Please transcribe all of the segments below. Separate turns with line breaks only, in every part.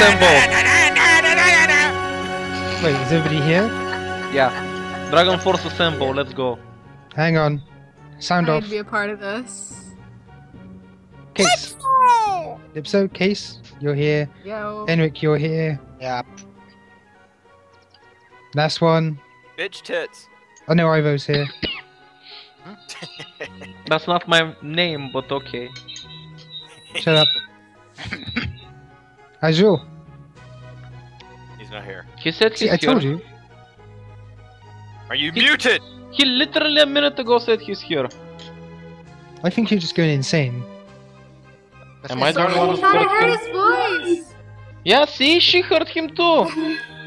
assemble.
Wait, is everybody here?
Yeah. Dragon Force assemble, let's go.
Hang on. Sound
I
off.
need to be a part of this.
Case. Dipso, Case, you're here.
Yo.
Henrik, you're here.
Yeah.
Last one.
Bitch tits.
Oh no, Ivo's here.
That's not my name, but okay.
Shut up. Azul.
He's not here.
He said he's
See, I told
here.
you.
Are you muted?
He literally a minute ago said he's here.
I think you're just going insane.
Am I the
Sorry,
one
I
who's
thought I
heard
heard
him?
his voice.
Yeah, see, she heard him too.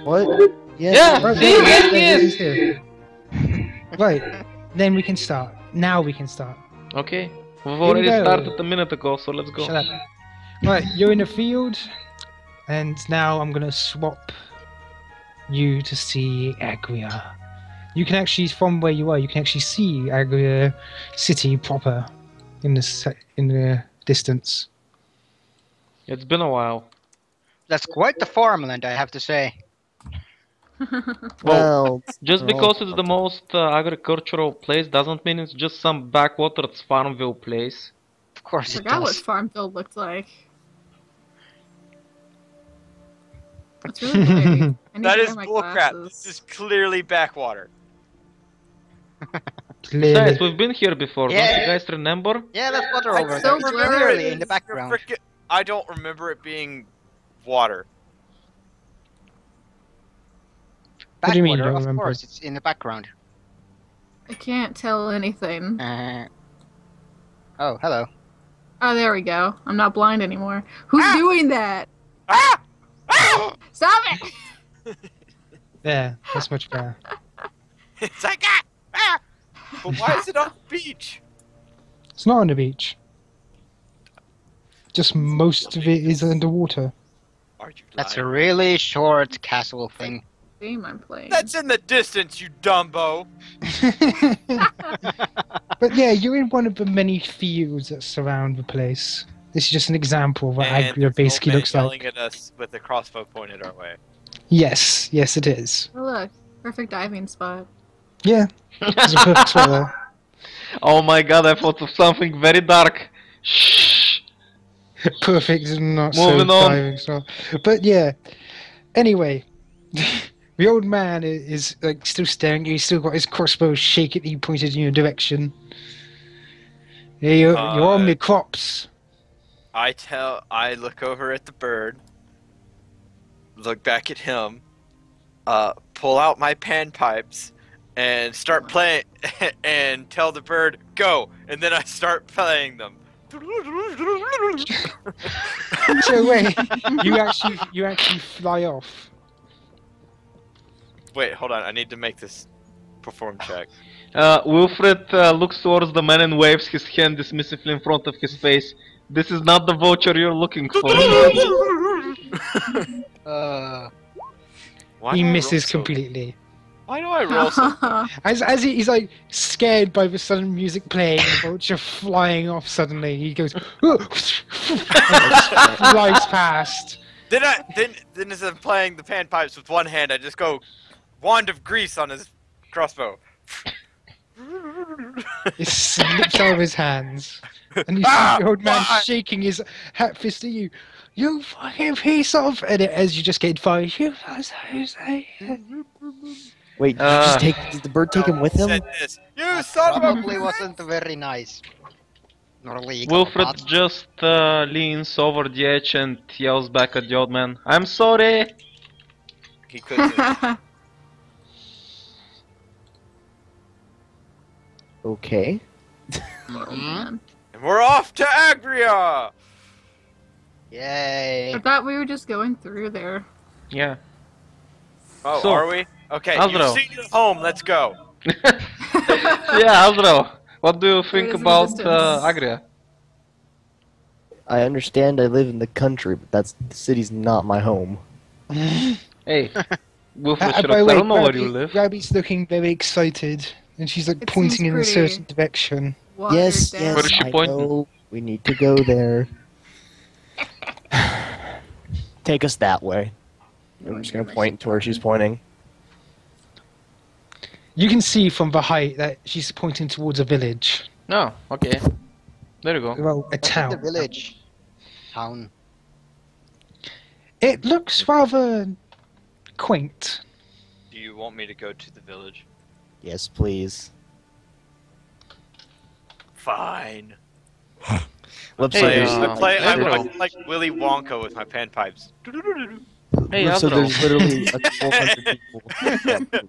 What?
Yeah,
Right,
see,
right,
there he
he's
is.
here. Right, then we can start. Now we can start.
Okay, we've
we
already
go.
started a minute ago, so let's go.
Shut up. Right, you're in the field, and now I'm gonna swap you to see Agria. You can actually, from where you are, you can actually see Agria city proper in the distance.
It's been a while.
That's quite the farmland, I have to say.
Well,
Just
they're
because
all-
it's the most agricultural place doesn't mean it's just some backwaters Farmville place.
Of course
I
it
forgot what
does.
Farmville looked like. It's really pretty. I need
That
to
is
wear my
bullcrap.
glasses.
This is clearly backwater.
Clearly.
Besides, we've been here before, don't
Yeah.
you guys remember?
Yeah, that's water
I
over
so
there. It's
blurry.
clearly in the
You're
background.
I don't remember it being water.
What do you mean you
Backwater,
don't
of
remember?
course, it's in the background.
I can't tell anything.
Oh, hello.
Oh, there we go. I'm not blind anymore. Who's doing that?
Ah! Ah!
Stop it!
There, that's much better.
It's like ah! But why is it on the beach?
It's not on the beach. Just most of it is underwater.
Are you
That's a
lying?
really short castle thing.
Game I'm playing.
That's in the distance, you dumbo.
But yeah, you're in one of the many fields that surround the place. This is just an example of what
And
Agria
there's an
basically
old man
looks
yelling
like.
at us with a crossbow pointed our way.
Yes, yes it is.
Oh, look. Perfect diving spot.
Yeah, there's a perfect spot there.
Oh my god, I thought of something very dark. Shh.
Perfect, not
Moving
so
on.
diving spot. But yeah, anyway, the old man is like still staring at you. He's still got his crossbow shakily pointed in your direction. Yeah, you're on the crops.
I look over at the bird, look back at him, pull out my panpipes, and start playing, and tell the bird, go! And then I start playing them.
So wait, you actually fly off.
Wait, hold on, I need to make this perform check.
Wilfred looks towards the man and waves his hand dismissively in front of his face. This is not the voucher you're looking for.
Why
He
do I
misses
roll so-
completely.
Why do I roll so?
As he's like scared by the sudden music playing and the vulture flying off suddenly, he goes flies past.
Then as I'm playing the panpipes with one hand, I just go wand of grease on his crossbow.
It slips out of his hands. And you see the old man shaking his hat fist at you. You fucking piece of... And as you just get fired, you...
Wait, did the bird take him with him?
Said this. You son of a...
Probably wasn't very nice. Nor legal,
Wilfred
but-
just leans over the edge and yells back at the old man, I'm sorry!
He couldn't.
Okay.
Mhm.
And we're off to Agria!
Yay.
I thought we were just going through there.
Yeah.
Oh,
So,
are we? Okay,
Azrael.
you've seen it home, let's go.
Yeah, Azrael, what do you think
is the
about
distance?
Agria?
I understand I live in the country, but the city's not my home.
Hey, Wilfred,
By
shut
the
up,
way,
I don't know where you live.
Rabbit's looking very excited. And she's like
It
pointing
seems
in a
pretty.
certain direction.
Watered
Yes,
down.
yes,
Where is she
I
pointing?
know. We need to go there. Take us that way. I'm just gonna point to where she's pointing.
You can see from the height that she's pointing towards a village.
No, okay. There you go.
Well, a
What's in the
town.
village? Town.
It looks rather quaint.
Do you want me to go to the village?
Yes, please.
Fine.
Lipso,
Hey,
there's,
uh,
I'm
Azrael.
like Willy Wonka with my panpipes.
Hey,
Lipso,
Azrael.
there's literally a couple hundred people.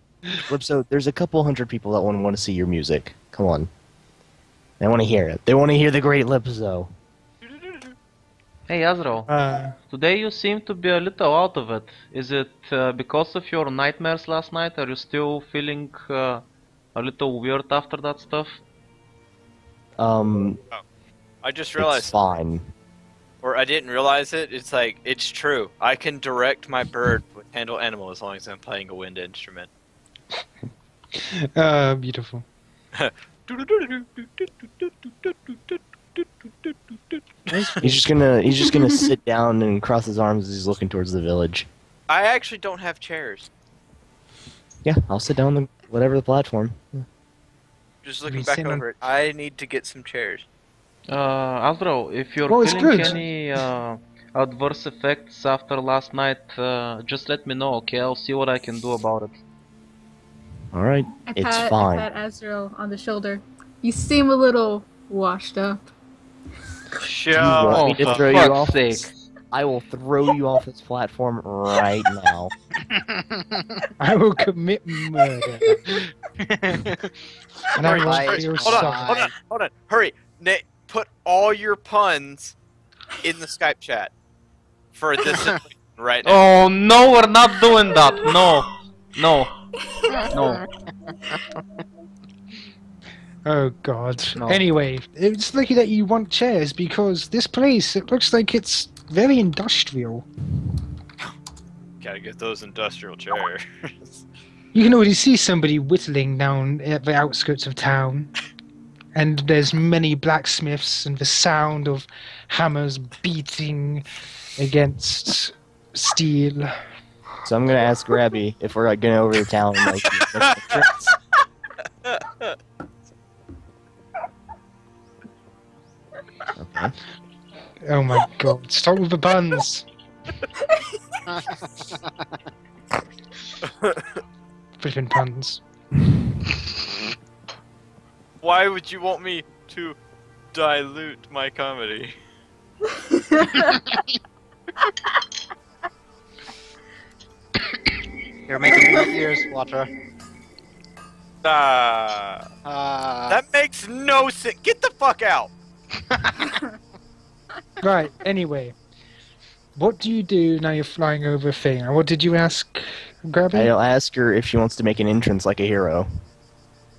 Lipso, there's a couple hundred people that want to see your music. Come on. They want to hear it. They want to hear the great Lipso.
Hey, Azrael. Today you seem to be a little out of it. Is it because of your nightmares last night? Are you still feeling a little weird after that stuff?
I just
It's
realized,
fine.
or I didn't realize it. It's like it's true. I can direct my bird with handle animal as long as I'm playing a wind instrument.
Beautiful.
He's just gonna sit down and cross his arms as he's looking towards the village.
I actually don't have chairs.
Yeah, I'll sit down on whatever the platform.
Just looking
We
back
sit on-
over it, I need to get some chairs.
Azrael, if you're
Oh, it's
feeling
good.
any adverse effects after last night, just let me know, okay? I'll see what I can do about it.
All right, it's fine.
I pat Azrael on the shoulder. You seem a little washed up.
Shut
want me to
for
throw you
fuck's
off?
sake.
I will throw you off this platform right now.
I will commit murder. And I will
Right.
feel
Hold on,
sorry.
hold on, hurry! Nate, put all your puns in the Skype chat for this right now.
Oh, no, we're not doing that. No. No. No.
Oh god.
No.
Anyway, it's lucky that you want chairs because this place, it looks like it's very industrial.
Gotta get those industrial chairs.
You can already see somebody whittling down at the outskirts of town. And there's many blacksmiths and the sound of hammers beating against steel.
So I'm gonna ask Grabby if we're like, going over to town. Like, okay.
Oh my god, stop with the buns! Flippin' puns.
Why would you want me to dilute my comedy?
You're making my ears water.
That makes no sense. Get the fuck out!
Right, anyway. What do you do now you're flying over a thing? And what did you ask, Grabby?
I'll ask her if she wants to make an entrance like a hero.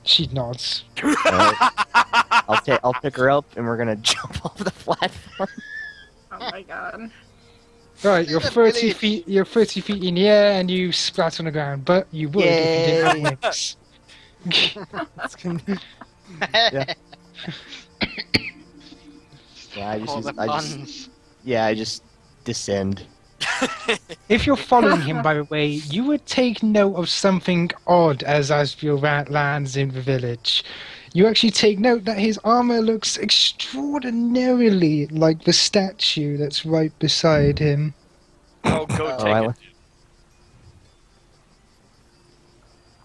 She nods.
I'll pick her up and we're gonna jump off the platform.
Oh my god.
Right, you're
The
30
village.
feet. You're 30 feet in the air, and you splat on the ground. But you would if you didn't have wings.
Yeah,
All the puns.
I just descend.
If you're following him, by the way, you would take note of something odd as Asriel lands in the village. You actually take note that his armor looks extraordinarily like the statue that's right beside him.
Oh, go take it.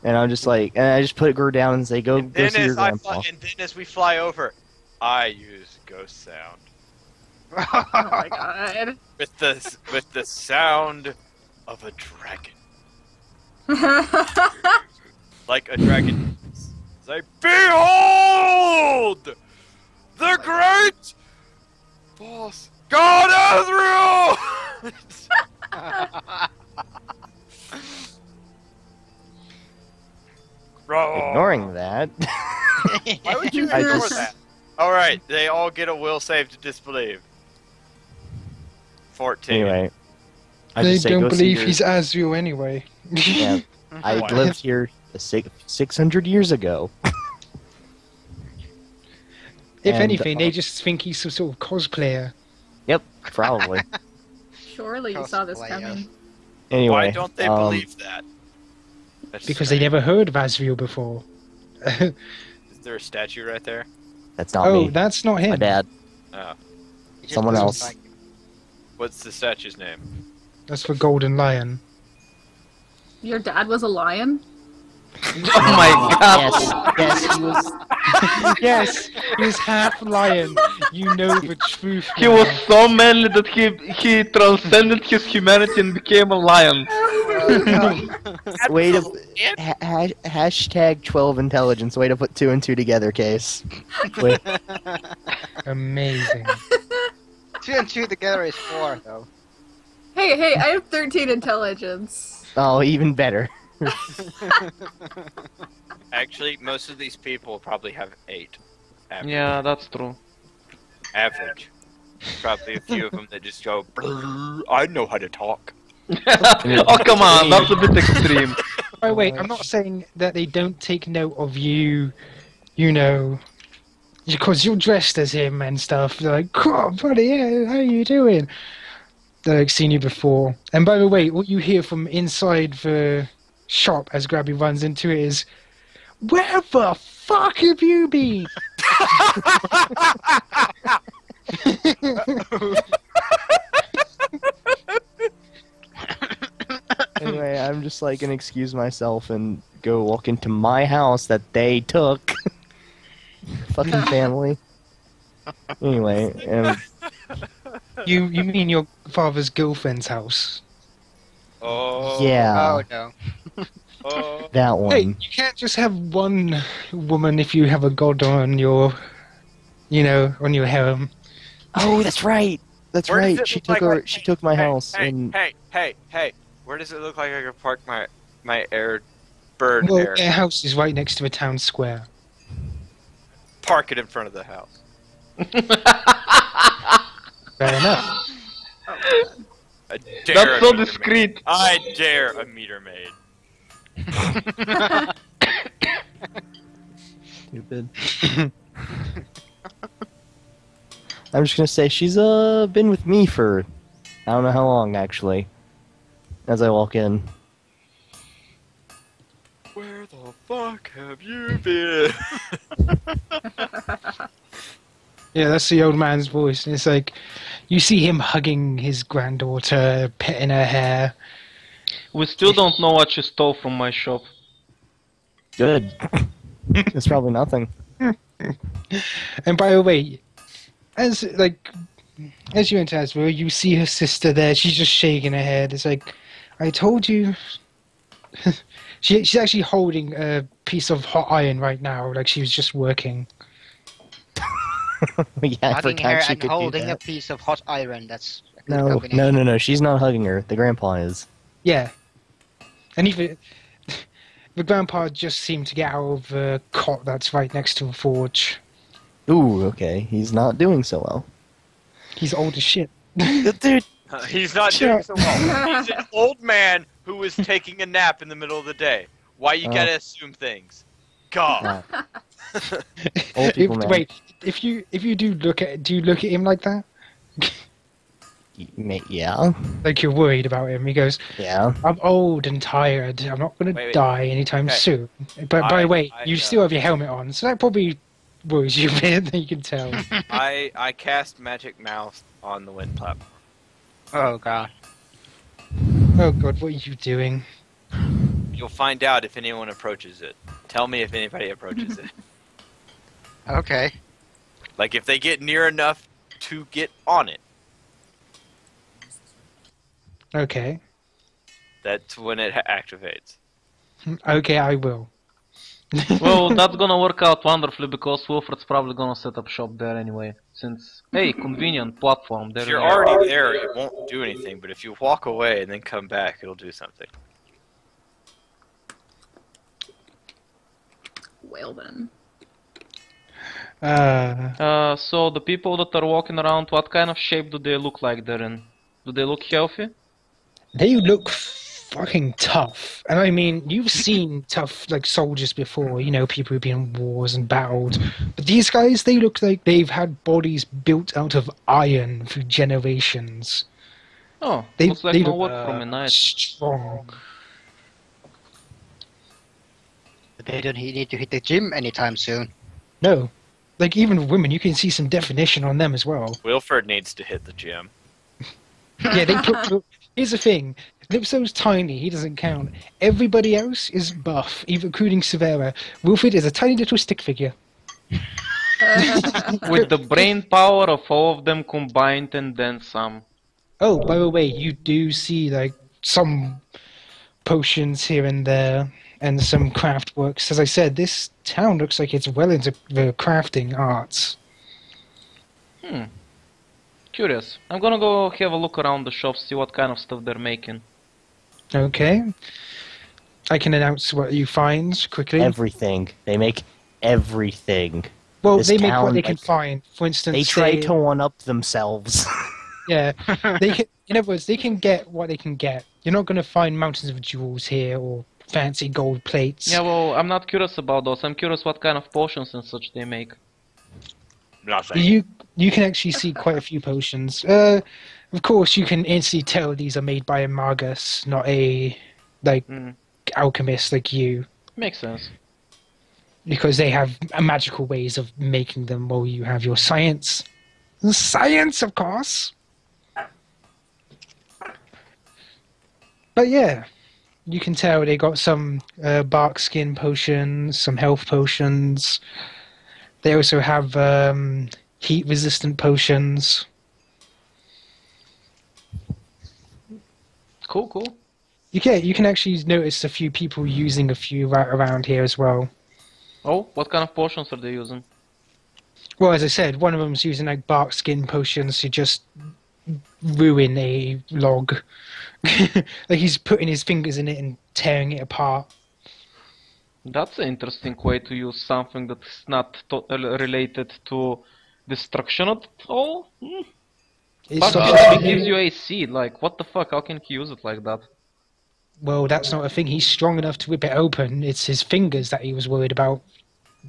And I'm just like, and I just put her down and say, go
Then
see your
as I
grandpa.
fly, and then as we fly over, I use ghost sound
Oh my god.
with the sound of a dragon, like a dragon. Say, behold, the great boss, God Azrael.
Ignoring that.
Why would you
I
ignore
just-
that? Alright, they all get a will save to disbelieve. 14.
Anyway, I
They
just say,
don't
go see
believe
your-
he's Asriel anyway.
Yeah, I
Why?
lived here 600 years ago.
If
And,
anything, they just think he's some sort of cosplayer.
Yep, probably.
Surely you saw this
Cosplay,
coming.
Anyway,
Why don't they believe that? That's
Because they
strange.
never heard of Asriel before.
Is there a statue right there?
that's not
Oh,
me.
that's not him.
My dad.
Oh.
He just
Someone
looks
else.
like-
What's the statue's name?
That's for Golden Lion.
Your dad was a lion?
Oh my god!
Yes, he was.
Yes, he was half lion. You know the truth.
He was so manly that he transcended his humanity and became a lion.
Way to hashtag 12 intelligence. Way to put 2 and 2 together, Case. Wait,
Amazing.
2 and 2 together is 4, though.
Hey, I have 13 intelligence.
oh, even better.
Actually, most of these people probably have 8. Average.
Yeah, that's true.
Average. Probably a few of them that just go, "Brrr, I know how to talk.
Oh come on, that's a bit extreme.
Oh wait, I'm not saying that they don't take note of you, you know, because you're dressed as him and stuff. They're like, "Oh, buddy, yeah, how you doing?" They've like, seen you before. And by the way, what you hear from inside the shop as Grabby runs into it is, "Where the fuck have you been?"
Anyway, I'm just like gonna excuse myself and go walk into my house that they took. Fucking family. Anyway,
You mean your father's girlfriend's house?
Oh.
yeah,
Oh, no.
Oh.
that one.
Hey, you can't just have one woman if you have a god on your, you know, on your harem.
Oh, that's right. That's
Where does
right.
it
She
look
took
like
her.
I-
She took my
hey,
house,
Hey,
and
hey. Where does it look like I could park my bird
Well,
air?
their house is right next to a town square.
Park it in front of the house.
Fair enough.
I dare
That's
a
so
meter maid.
discreet.
I dare a meter maid.
stupid. I'm just gonna say she's been with me for I don't know how long actually. As I walk in.
Where the fuck have you been?
Yeah, that's the old man's voice. And it's like, you see him hugging his granddaughter, petting her hair.
We still don't know what you stole from my shop.
Good. It's probably nothing.
And by the way, as you enter Asriel, you see her sister there. She's just shaking her head. It's like, I told you. She's actually holding a piece of hot iron right now, like she was just working.
Yeah, I
Hugging
forgot
her
she
and
could do
holding a
that.
piece of hot iron. That's a good
No,
combination.
no. She's not hugging her. The grandpa is.
Yeah. And even the grandpa just seemed to get out of the cot that's right next to the forge.
Ooh, okay. He's not doing so well.
He's old as shit.
Dude.
He's not
Shut
doing
up.
so well. He's an old man who was taking a nap in the middle of the day. Why you gotta assume things? God.
Old people, man.
Wait, if you do you look at him like that?
Yeah.
Like you're worried about him? He goes,
Yeah.
"I'm old and tired. I'm not going to
Wait.
die anytime
Okay.
soon." But by the way,
I
you
know.
still have your helmet on, so that probably worries you a bit. You can tell.
I cast magic mouth on the wind platform.
Oh, God.
Oh god, what are you doing?
You'll find out if anyone approaches it. Tell me if anybody approaches it.
Okay.
Like if they get near enough to get on it,
Okay.
that's when it activates.
Okay, I will.
Well, that's gonna work out wonderfully because Wilfred's probably gonna set up shop there anyway. Since, hey, convenient platform. There
If
you
you're
go.
already there, it won't do anything. But if you walk away and then come back, it'll do something.
Well then.
So the people that are walking around, what kind of shape do they look like they're in? Do they look healthy?
They look fucking tough. And I mean, you've seen tough like soldiers before, you know, people who've been in wars and battled. But these guys, they look like they've had bodies built out of iron for generations.
Oh,
They,
looks like
they
no
look
work for me, nice.
strong.
They don't need to hit the gym anytime soon.
No. Like, even women, you can see some definition on them as well.
Wilford needs to hit the gym.
Yeah, they put... Here's the thing. Lipso's tiny, he doesn't count. Everybody else is buff, even including Severa. Wilfred is a tiny little stick figure.
With the brain power of all of them combined and then some.
Oh, by the way, you do see, like, some potions here and there, and some craft works. As I said, this town looks like it's well into the crafting arts.
Curious. I'm gonna go have a look around the shops, see what kind of stuff they're making.
Okay. I can announce what you find quickly.
Everything. They make everything.
Well,
This
they make what
town,
they can
like,
find. For instance,
They try to one-up themselves.
Yeah, they can, in other words, they can get what they can get. You're not going to find mountains of jewels here or fancy gold plates.
Yeah, well, I'm not curious about those. I'm curious what kind of potions and such they make.
Nothing.
You can actually see quite a few potions. Of course, you can instantly tell these are made by a magus, not a alchemist like you,
Makes sense.
because they have magical ways of making them. While you have your science, of course. But yeah, you can tell they got some bark skin potions, some health potions. They also have heat resistant potions.
Cool.
You can actually notice a few people using a few right around here as well.
Oh, what kind of potions are they using?
Well, as I said, one of them's using like bark skin potions to just ruin a log. Like he's putting his fingers in it and tearing it apart.
That's an interesting way to use something that's not related to destruction at all. But it gives you AC, like, what the fuck, how can he use it like that?
Well, that's not a thing. He's strong enough to rip it open. It's his fingers that he was worried about.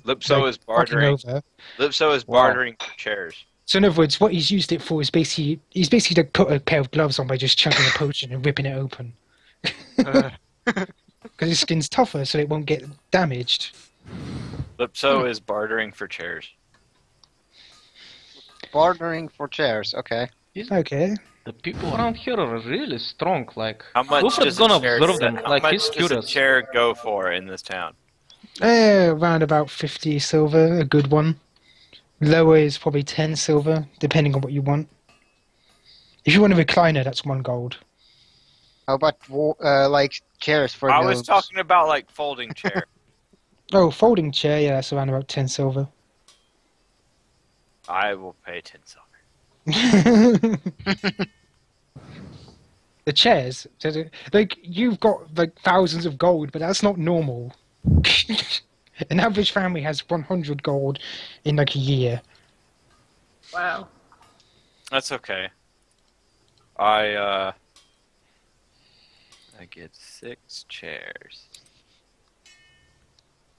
Lipso
like,
is bartering.
over.
Lipso is bartering for chairs.
So in other words, what he's used it for is basically like put a pair of gloves on by just chugging a potion and ripping it open. Because his skin's tougher, so it won't get damaged.
Lipso is bartering for chairs.
Bartering for chairs, okay.
Okay.
The people around here are really strong, like...
How much
Wilfred's
does
gonna
a chair,
observe them,
how
like,
much
he's
does
curious.
a chair go for in this town?
Around about 50 silver, a good one. Lower is probably 10 silver, depending on what you want. If you want a recliner, that's 1 gold.
How about like chairs for
I
gnomes?
was talking about like folding chair.
Oh, folding chair, yeah, that's around about 10 silver.
I will pay 10 silver.
The chairs, like, you've got like thousands of gold, but that's not normal. An average family has 100 gold in like a year.
Wow.
That's okay. I get 6 chairs.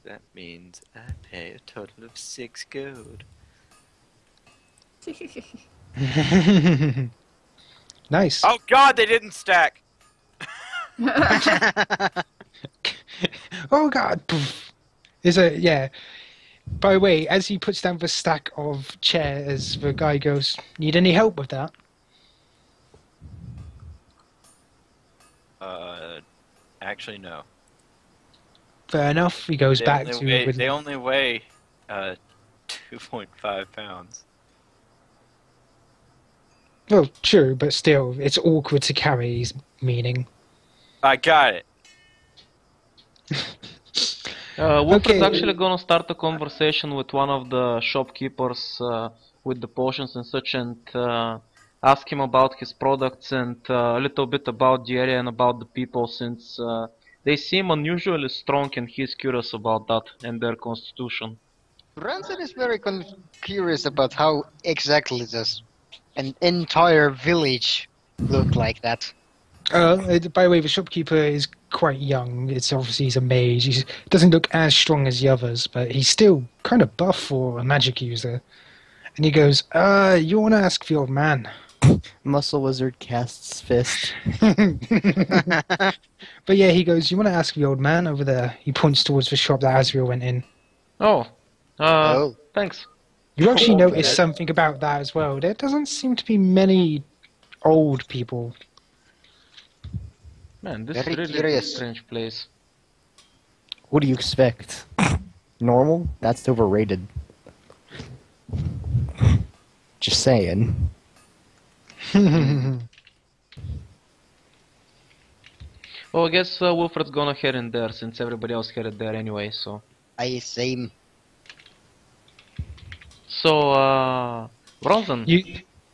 That means I pay a total of 6 gold.
Nice.
Oh god, they didn't stack!
Oh god. Poof. Yeah. By the way, as he puts down the stack of chairs, the guy goes, "Need any help with that?"
Actually no.
Fair enough. He goes back to.
They only weigh 2.5 pounds.
Well, true, but still, it's awkward to carry. He's meaning.
I got it.
Wilfred's
Okay.
actually gonna start a conversation with one of the shopkeepers with the potions and such, and ask him about his products and a little bit about the area and about the people, since they seem unusually strong and he's curious about that and their constitution.
Ranson is very curious about how exactly does an entire village look like that.
By the way, the shopkeeper is quite young. It's obviously he's a mage. He doesn't look as strong as the others, but he's still kind of buff for a magic user. And he goes, "You want to ask the old man?"
Muscle Wizard casts fist.
But yeah, he goes, you want to ask the old man over there? He points towards the shop that Azrael went in.
Oh.
Oh.
Thanks.
You actually
Oh,
notice
man.
something about that as well. There doesn't seem to be many old people.
Man, this
Very
is really a
curious.
strange place.
What do you expect? Normal? That's overrated. Just saying.
Well, I guess Wilfred's gonna head in there since everybody else headed there anyway, so...
Same.
So, Bronson,
You,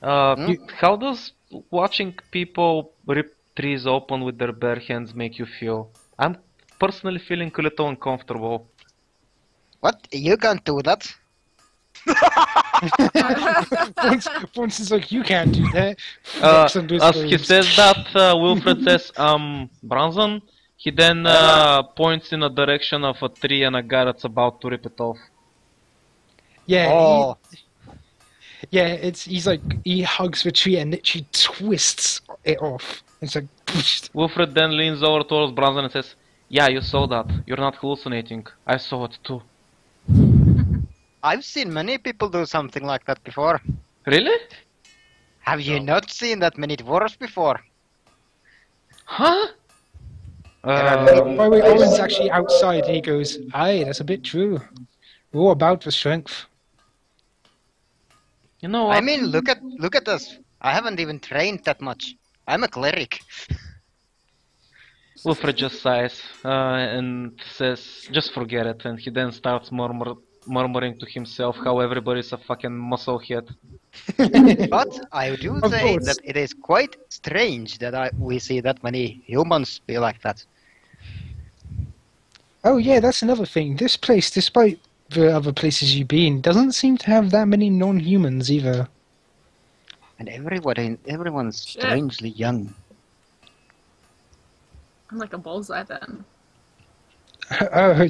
how does watching people rip trees open with their bare hands make you feel? I'm personally feeling a little uncomfortable.
What? You can't do that.
once it's like, you can't do that.
As
Flex under his
he
robes.
says that, Wilfred says, Bronson, he then points in a direction of a tree and a guy that's about to rip it off.
Yeah,
Oh.
he's like, he hugs the tree and literally twists it off. It's like,
Wilfred then leans over towards Bronson and says, yeah, you saw that. You're not hallucinating. I saw it too.
I've seen many people do something like that before.
Really?
Have you not seen that many dwarves before?
Huh?
by the way, Owen's actually outside and he goes, aye, that's a bit true. We're all about the strength.
You know what?
I mean, look at us. I haven't even trained that much. I'm a cleric.
Wilfred just sighs and says, just forget it, and he then starts murmuring to himself how everybody's a fucking musclehead.
But I do
Of
say
course.
that it is quite strange that we see that many humans be like that.
Oh yeah, that's another thing. This place, despite the other places you've been, doesn't seem to have that many non-humans either.
And everyone's
Shit.
strangely young.
I'm like a bullseye then.
Oh,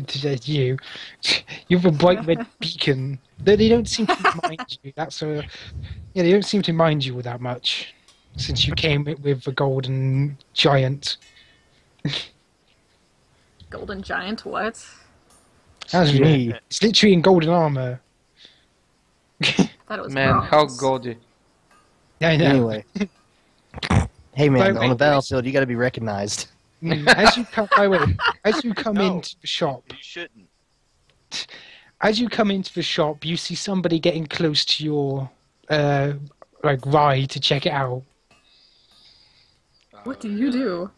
you. You have a bright red beacon. They don't seem to mind you. Yeah, they don't seem to mind you that much. Since you came with the golden giant.
Golden giant, what?
That's me. It's literally in golden armor.
Thought it was
Man,
bronze.
how gaudy.
Yeah, I know.
Anyway. Hey man,
Wait,
on the battlefield you gotta be recognized.
As you come, by the way, as you come
No.
into the shop,
You shouldn't.
as you come into the shop, you see somebody getting close to your rye to check it out.
What do you do?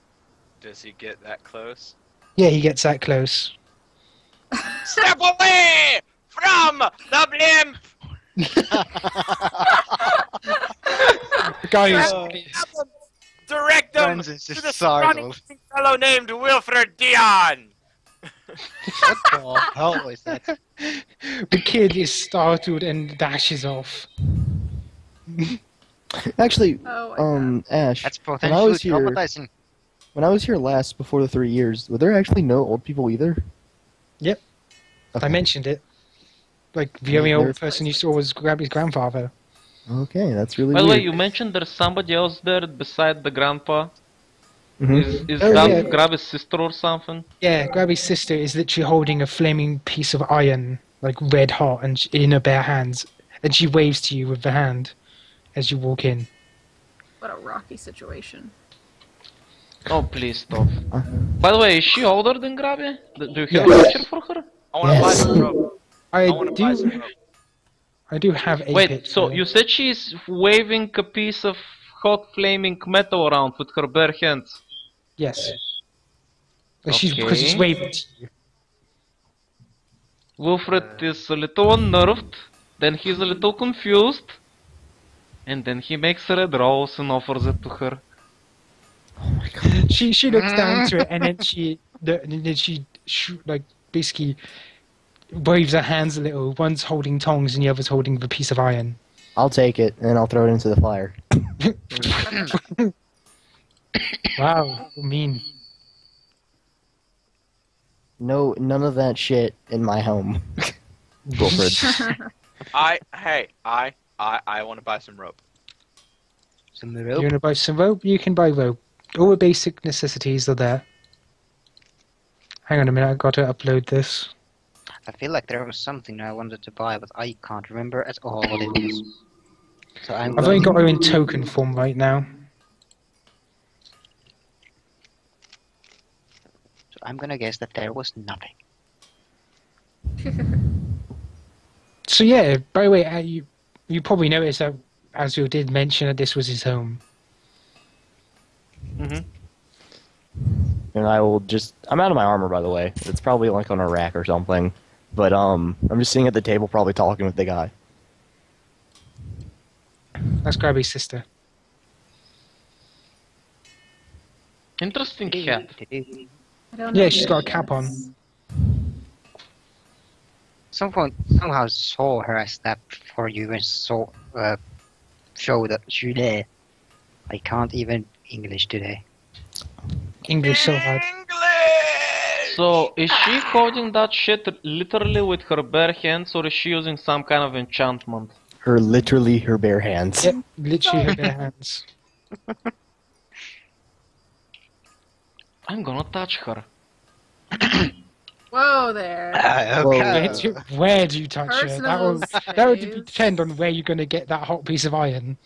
Does he get that close?
Yeah, he gets that close.
Step away from the blimp!
The guy is
Direct them
Francis
to
is
the
startled.
surrounding fellow named Wilfred Dion!
What the hell is that?
the kid is startled and dashes off.
Actually,
Oh my god.
Ash,
That's
when I
potentially
was here,
traumatizing.
when I was here last before the 3 years, were there actually no old people either?
Yep.
Okay.
I mentioned it. Like, the
Yeah,
only old
there's-
person you saw was Grabby's grandfather.
Okay, that's really
By the way,
weird.
you mentioned there's somebody else there beside the grandpa.
Mhm.
Is
Oh,
that
yeah.
Grabby's sister or something?
Yeah, Grabby's sister is literally holding a flaming piece of iron, like red hot, and in her bare hands. And she waves to you with the hand as you walk in.
What a rocky situation.
Oh, please stop. By the way, is she older than Grabby? Do you have
Yes.
a picture for her?
I want to buy
Yes.
some rope.
I
I want to buy some
do.
rope.
I do have a
Wait,
picture.
so you said she's waving a piece of hot flaming metal around with her bare hands?
Yes. But she's because she's
Okay.
waving to you.
Wilfred is a little unnerved, then he's a little confused, and then he makes a red rose and offers it to her.
She looks down to it and then she like basically waves her hands a little. One's holding tongs and the other's holding the piece of iron.
I'll take it and I'll throw it into the fire.
Wow, mean.
No, none of that shit in my home. Wilfred.
I want to buy some rope.
Some
You
rope.
want to buy some rope? You can buy rope. All the basic necessities are there. Hang on a minute, I've got to upload this.
I feel like there was something I wanted to buy, but I can't remember at all what it was. So
I've only got her in token form right now.
So I'm gonna guess that there was nothing.
So yeah, by the way, you probably noticed that Azrael did mention that this was his home.
Mm-hmm.
And I will just... I'm out of my armor, by the way. It's probably like on a rack or something. But, I'm just sitting at the table probably talking with the guy.
That's Grabby's sister.
Interesting hat.
I don't know
Yeah,
who
she's got a
she
cap on.
is.
Someone somehow saw her as that before you even saw show that she there. I can't even English today.
English so hard.
So, is she holding that shit literally with her bare hands, or is she using some kind of enchantment?
Literally her bare hands.
Yep, literally her bare hands.
I'm gonna touch her.
Whoa there.
Okay.
Where do you touch her?
Personal
That would
space.
depend on where you're going to get that hot piece of iron.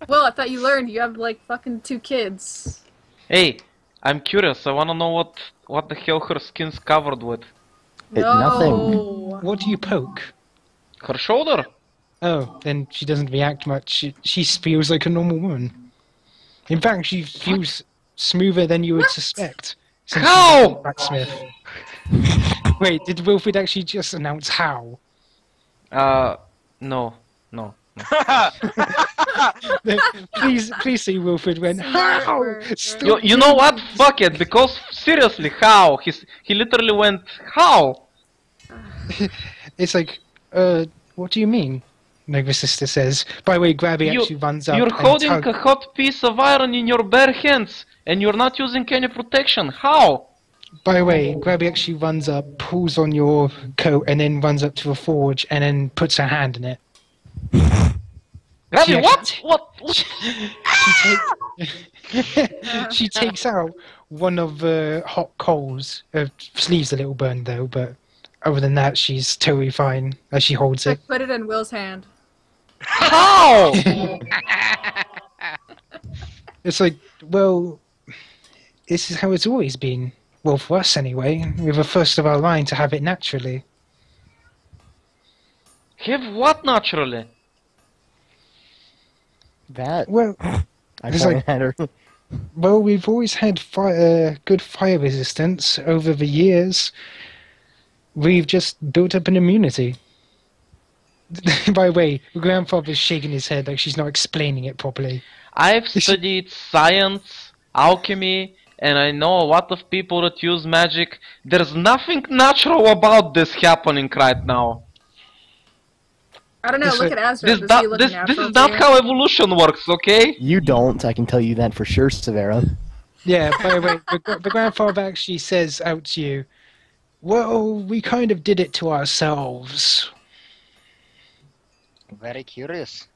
Well, I thought you learned you have like fucking 2 kids.
Hey, I'm curious. I wanna know what the hell her skin's covered with.
No.
What do you poke?
Her shoulder?
Oh, then she doesn't react much. She feels like a normal woman. In fact, she feels smoother than you would suspect. since she's
How?
a blacksmith. Wait, did Wilfred actually just announce how?
No.
Please say Wilfred went, how? Stop
You know what? Fuck it, because seriously, how? He literally went, how?
It's like, what do you mean? Nova's sister says. By the way, Grabby actually runs up
You're
and
holding
tug-
a hot piece of iron in your bare hands, and you're not using any protection. How?
By the way, Grabby actually runs up, pulls on your coat, and then runs up to a forge, and then puts her hand in it.
Grabby,
She
what?
She takes out one of the hot coals. Her sleeve's a little burned though, but other than that, she's totally fine as she holds
I
it.
put it in Will's hand.
How?
It's like, well, this is how it's always been. Well, for us anyway. We're the first of our line to have it naturally.
Have what naturally?
That?
Well,
I
It's
point
like-
at her.
well, we've always had good fire resistance over the years. We've just built up an immunity. By the way, your grandfather's shaking his head like she's not explaining it properly.
I've studied science, alchemy, and I know a lot of people that use magic. There's nothing natural about this happening right now.
I don't know,
This
look
is-
at Azra. Does he look
This
natural
is
to
not
you?
how evolution works, okay?
You don't, I can tell you that for sure, Severa.
Yeah, by the way, the grandfather actually says out to you, well, we kind of did it to ourselves.
Very curious.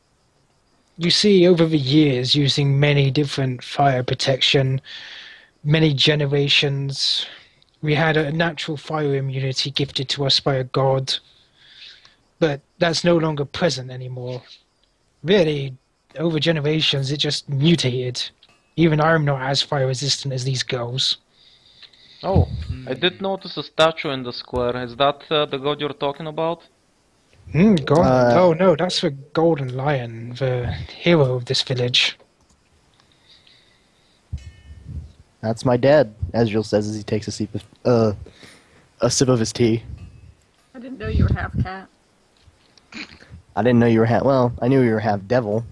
You see, over the years, using many different fire protection, many generations, we had a natural fire immunity gifted to us by a god. But that's no longer present anymore. Really, over generations, it just mutated. Even I'm not as fire resistant as these girls.
Oh, I did notice a statue in the square. Is that the god you're talking about?
God. Oh no, that's the Golden Lion, the hero of this village.
That's my dad, Ezreal says as he takes a sip of his tea.
I didn't know you were half cat.
I didn't know you were half... Well, I knew you were half devil.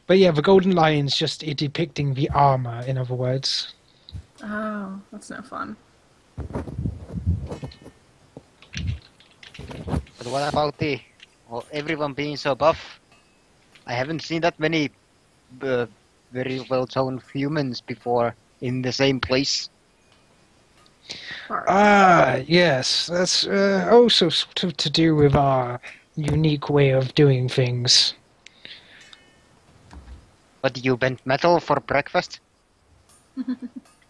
But yeah, the Golden Lion's just depicting the armor, in other words.
Oh, that's no fun.
But what about everyone being so buff? I haven't seen that many very well-toned humans before in the same place.
Yes. That's also sort of to do with our unique way of doing things.
But you bent metal for breakfast?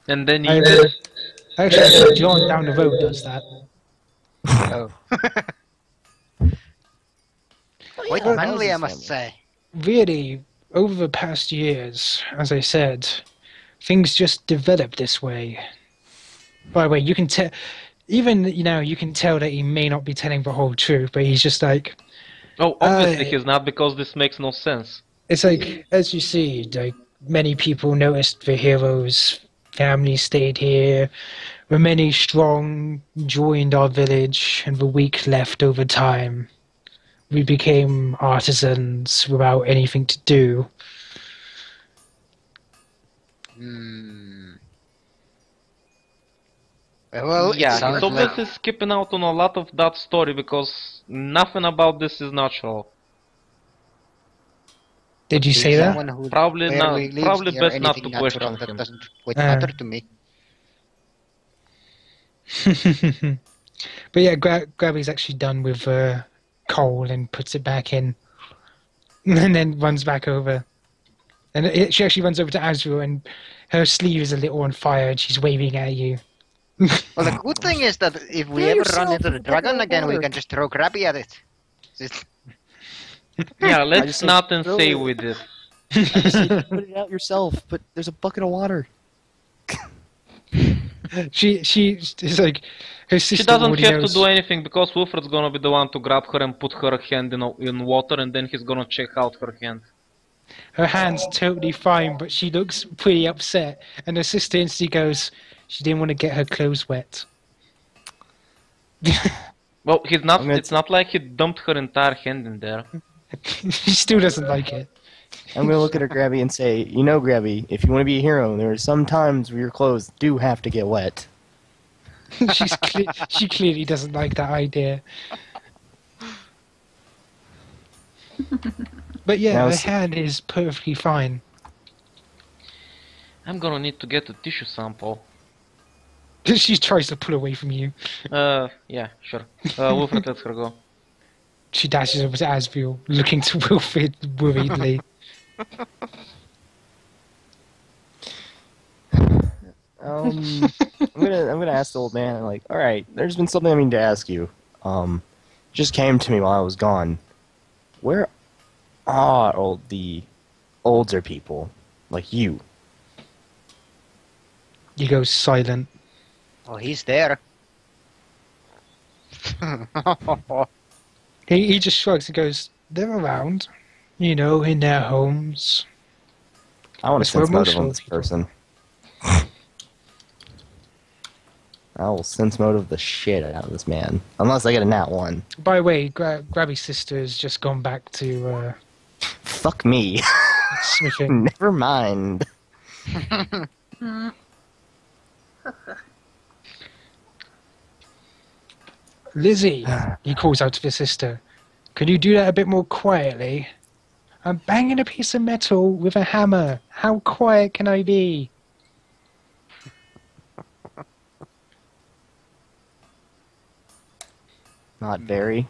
And then
I,
eat it.
actually, John down the road does that.
Oh. Quite
yeah, that was
manly,
his
I must
family.
say.
Really, over the past years, as I said, things just developed this way. By the way, you can tell, even, you can tell that he may not be telling the whole truth, but he's just like,
Oh, obviously he's not, because this makes no sense.
it's like, as you see, like, many people noticed the hero's family stayed here, the many strong joined our village, and the weak left over time. We became artisans without anything to do.
Well, it
Yeah, he's
sounds
obviously
like...
skipping out on a lot of that story, because nothing about this is natural.
Did you
Being
say that?
someone who
Probably
barely
not.
lives
Probably
near
best not
anything
to
natural,
question
that
him.
doesn't quite matter to me.
But yeah, Grabby's actually done with coal and puts it back in, and then runs back over. And she actually runs over to Azrael, and her sleeve is a little on fire, and she's waving at you.
Well, the good thing is that if we
Kill
ever
yourself
run into
with
the
a bucket
dragon
of
again, we
water.
can just throw grabby at it. Just-
Yeah, let's
just said
not
throw
say
it.
we did.
I just said, put it out yourself, but there's a bucket of water.
She is like, her sister
She doesn't
already
have
knows.
to do anything, because Wilfred's gonna be the one to grab her and put her hand in water, and then he's gonna check out her hand.
Her hand's totally fine, but she looks pretty upset. And her sister instantly goes, she didn't want to get her clothes wet.
Well, he's not.
I'm gonna
It's not like he dumped her entire hand in there.
She still doesn't like it.
I'm gonna look at her Grabby and say, you know, Grabby, if you want to be a hero, there are some times where your clothes do have to get wet.
She clearly doesn't like that idea. But yeah,
Now
her
s-
hand is perfectly fine.
I'm gonna need to get a tissue sample.
She tries to pull away from you.
Yeah, sure. Wilfred lets her go.
She dashes over to Asriel, looking to Wilfred worriedly.
I'm gonna ask the old man, like, all right, there's been something I mean to ask you. Just came to me while I was gone. Where are all the older people, like you?
He goes silent.
Oh, he's there.
He just shrugs and goes, they're around. You know, in their homes.
I want
That's
to
where
sense
most
motive on
old
this
people-
person. I will sense motive the shit out of this man, unless I get a nat 1.
By the way, Grabby's sister has just gone back to
Fuck me.
smithing.
Never mind.
Lizzie, he calls out to the sister. Can you do that a bit more quietly? I'm banging a piece of metal with a hammer. How quiet can I be?
Not very.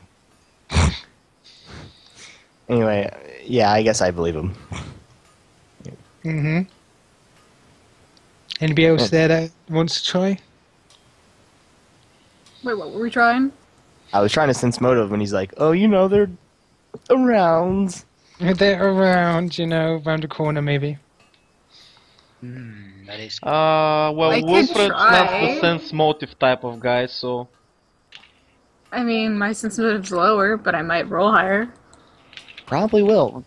Anyway, yeah, I guess I believe him.
Mm-hmm. Anybody else
Yes.
there that wants to try?
Wait, what were we trying?
I was trying to sense motive when he's like, oh, you know, they're around.
They're around, round the corner maybe.
That is...
Well,
I could
Wilfred's not the
try.
sense motive type of guy, so...
I mean, my sensitivity's lower, but I might roll higher.
Probably will.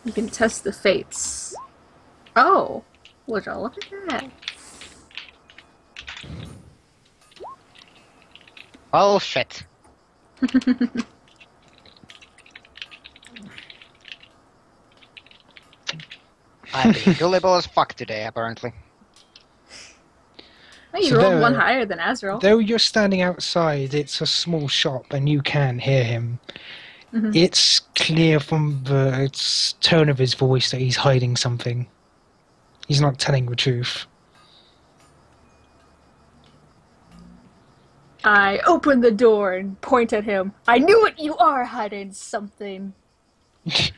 You can test the fates. Oh, would y'all look at that?
Oh, shit. I've been gullible as fuck today, apparently.
Hey, you
So
rolled
there-
one higher than Azrael.
Though you're standing outside, it's a small shop and you can hear him.
Mhm.
It's clear from the tone of his voice that he's hiding something. He's not telling the truth.
I open the door and point at him. I knew it! You are hiding something.
he,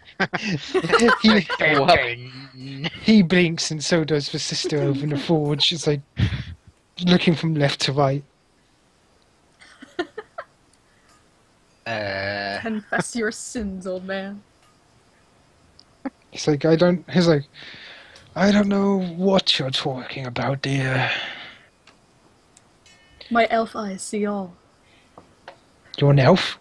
What?
he blinks and so does the sister over in the forge. It's like looking from left to right.
Confess your sins, old man.
He's like, I don't know what you're talking about, dear.
My elf eyes see all.
You're an elf?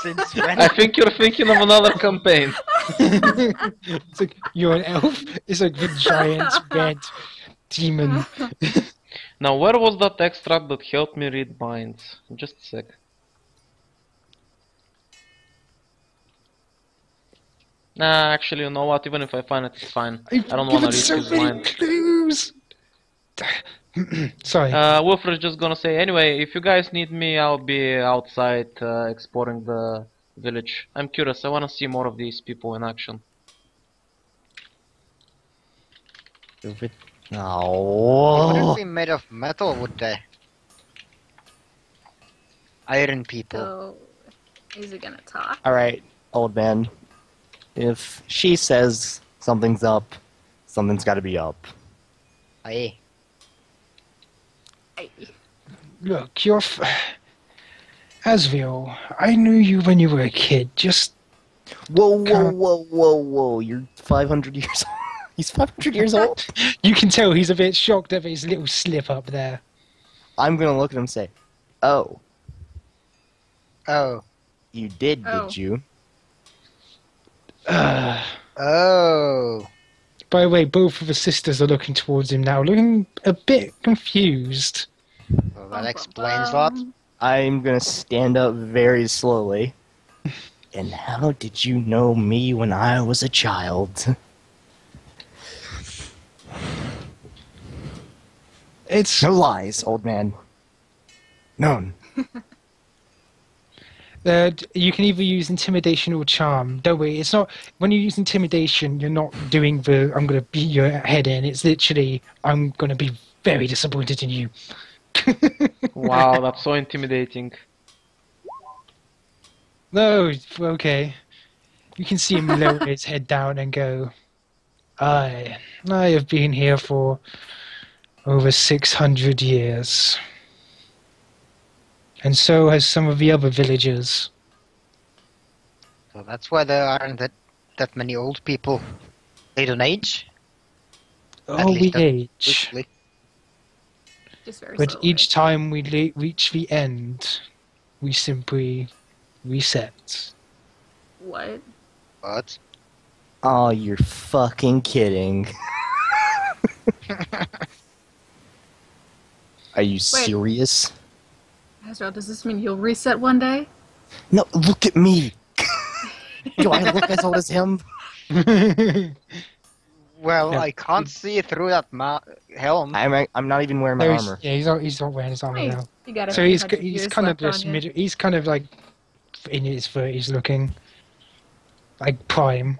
Since when?
I think you're thinking of another campaign.
It's like, you're an elf? It's like the giant red demon.
Now, where was that extract that helped me read minds? Just a sec. Nah, actually, you know what? Even if I find it, it's fine. I don't want to read
so
his
many
mind.
clues. Sorry.
Wilfred's just gonna say, anyway, if you guys need me, I'll be outside exploring the village. I'm curious, I wanna see more of these people in action.
They
No.
wouldn't be made of metal, would they? Iron people.
So, is it gonna talk?
Alright, old man. If she says something's up, something's gotta be up.
Aye.
Look, you're... Asriel, I knew you when you were a kid. Just...
Whoa. You're 500 years old. He's 500 years old?
You can tell he's a bit shocked at his little slip up there.
I'm gonna look at him and say, oh,
Oh.
you did
Oh.
you?
Oh.
By the way, both of the sisters are looking towards him now, looking a bit confused.
Well, that explains a lot.
I'm gonna stand up very slowly. And how did you know me when I was a child?
It's...
No lies, old man. None.
You can either use intimidation or charm. Don't worry, it's not... When you use intimidation, you're not doing the I'm gonna beat your head in. It's literally, I'm gonna be very disappointed in you.
Wow, that's so intimidating.
No, okay. You can see him lower his head down and go, I have been here for over 600 years. And so has some of the other villagers.
So that's why there aren't that many old people. They don't age. At
Oh,
least
we
that-
age.
Usually.
Just very
But
slowly.
each time we reach the end, we simply reset.
What?
But
Oh, you're fucking kidding. Are you serious?
Azrael, does this mean you'll reset one day?
No, look at me. Do I look as old as him?
well,
No.
I can't see through that helm.
I'm not even wearing my
No,
armor.
he's not wearing his armor now.
You got
So he's kind of just he's kind of like in his 30s looking like prime.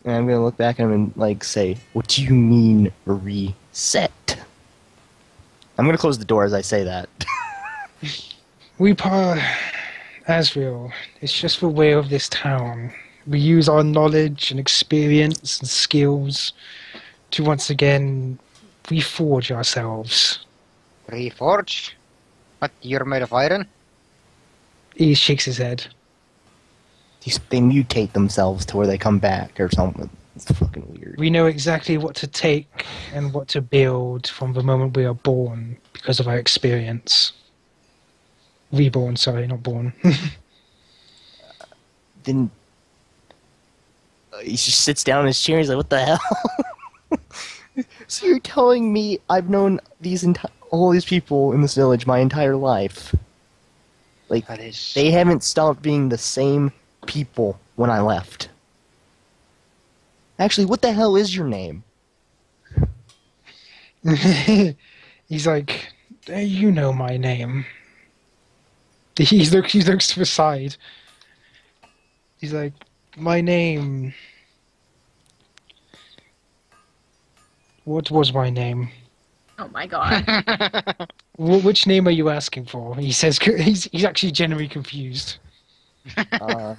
And I'm gonna look back at him and like say, "What do you mean reset?" I'm gonna close the door as I say that.
Asriel, it's just the way of this town. We use our knowledge and experience and skills to once again reforge ourselves.
Reforge? What, you're made of iron?
He shakes his head.
They mutate themselves to where they come back or something. It's fucking weird.
We know exactly what to take and what to build from the moment we are born because of our experience. Reborn, sorry, not born.
Then he just sits down in his chair and he's like, "What the hell?" So you're telling me I've known all these people in this village my entire life? Like,
That is...
they haven't stopped being the same people when I left. Actually, what the hell is your name?
He's like, "Hey, you know my name." He looks to the side. He's like, "My name... What was my name?"
Oh my god.
Which name are you asking for? He says he's actually genuinely confused.
Oh,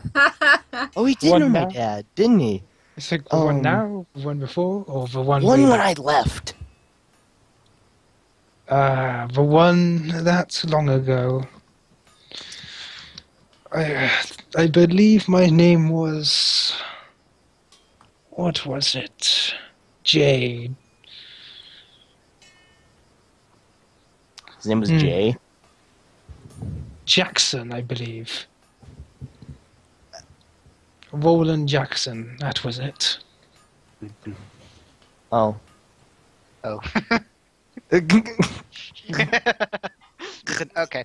he did
One
know my
now?
dad, didn't he?
It's like the one now, the one before, or the one
One
we-
when I left.
The one that's long ago. I believe my name was... What was it? Jade.
His name was Jay.
Jackson, I believe. Roland Jackson, that was it.
Oh.
Oh. Okay.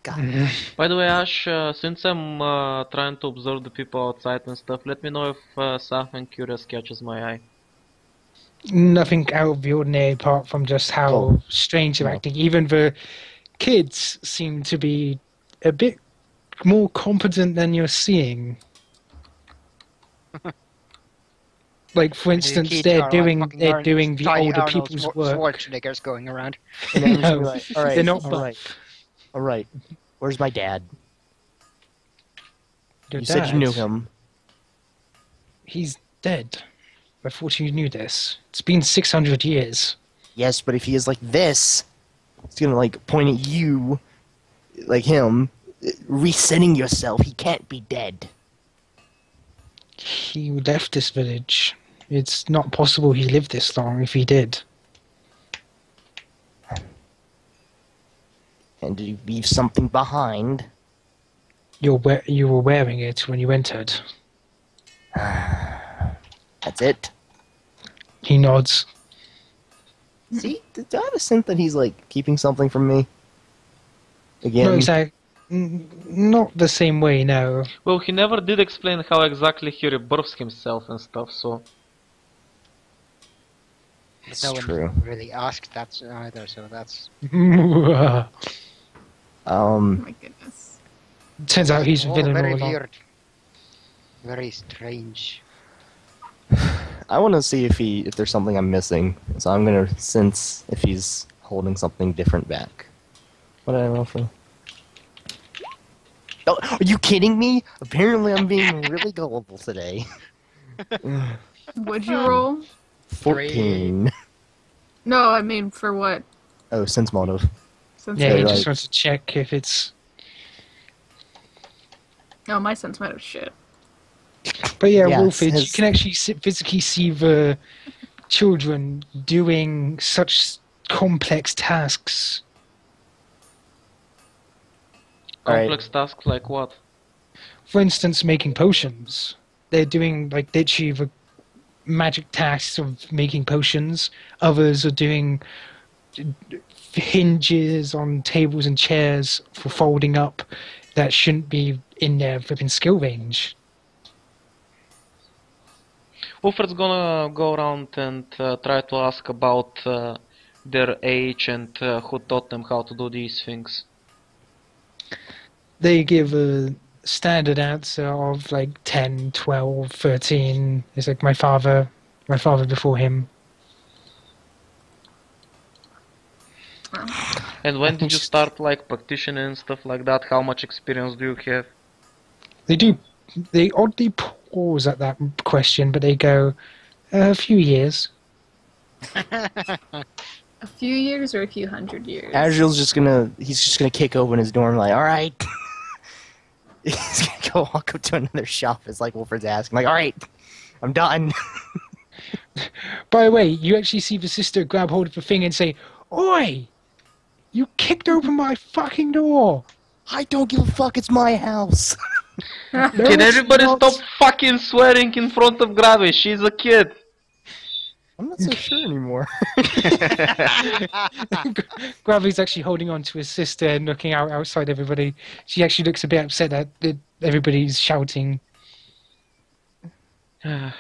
God.
By the way, Ash, since I'm trying to observe the people outside and stuff, let me know if something curious catches my eye.
Nothing out of the ordinary apart from just how strange they're acting. Even the kids seem to be a bit more competent than you're seeing. Like, for instance,
Kids
they're
are
doing
fucking
the
tiny
older
Arnold
people's work.
Schwarzeneggers going around.
And then I'm just
No,
gonna be like, all right,
they're not
all right, all right. Where's my dad?
Your
You said you knew
dad,
him.
He's dead. I thought you knew this. It's been 600 years.
Yes, but if he is like this, he's gonna like point at you, like him, resetting yourself. He can't be dead.
He left this village. It's not possible he lived this long if he did.
And did he leave something behind?
You were wearing it when you entered.
That's it.
He nods.
See, do I have a sense that he's like keeping something from me? Again.
No, exactly. Not the same way, no.
Well, he never did explain how exactly he rebirths himself and stuff, so...
It's
No
true.
one really asked that either, so that's...
Oh my goodness.
Turns out he's a
all
villain
very
all along.
weird. Very strange.
I want to see if there's something I'm missing. So I'm gonna sense if he's holding something different back. What did I roll for? Oh, are you kidding me? Apparently I'm being really gullible today.
What'd you roll?
14.
No, I mean for what?
Oh, sense motive.
Since
Yeah, he
right.
just wants to check if it's...
Oh, my sense might have shit.
But yeah,
Yes,
Wolfage, you
his-
can actually physically see the children doing such complex tasks.
Alright.
Complex tasks like what?
For instance, making potions. They're doing, like, literally the magic tasks of making potions. Others are doing hinges on tables and chairs for folding up that shouldn't be in their flipping skill range.
Wolfred's gonna go around and try to ask about their age and who taught them how to do these things.
They give a standard answer of like 10, 12, 13. It's like my father before him.
And when did you start like practicing and stuff like that? How much experience do you have?
They oddly pause at that question, but they go, a few years.
A few years or a few hundred years?
Azriel's he's just gonna kick open his door and be like, alright. He's gonna go walk up to another shop as like Wolfred's asking, like, alright, I'm done.
By the way, you actually see the sister grab hold of the thing and say, "Oi! You kicked open my fucking door!"
I don't give a fuck, it's my house.
No,
Can
it's
everybody
not.
stop fucking swearing in front of Grabby? She's a kid.
I'm not so sure anymore.
Gravy's actually holding on to his sister and looking out outside everybody. She actually looks a bit upset that everybody's shouting.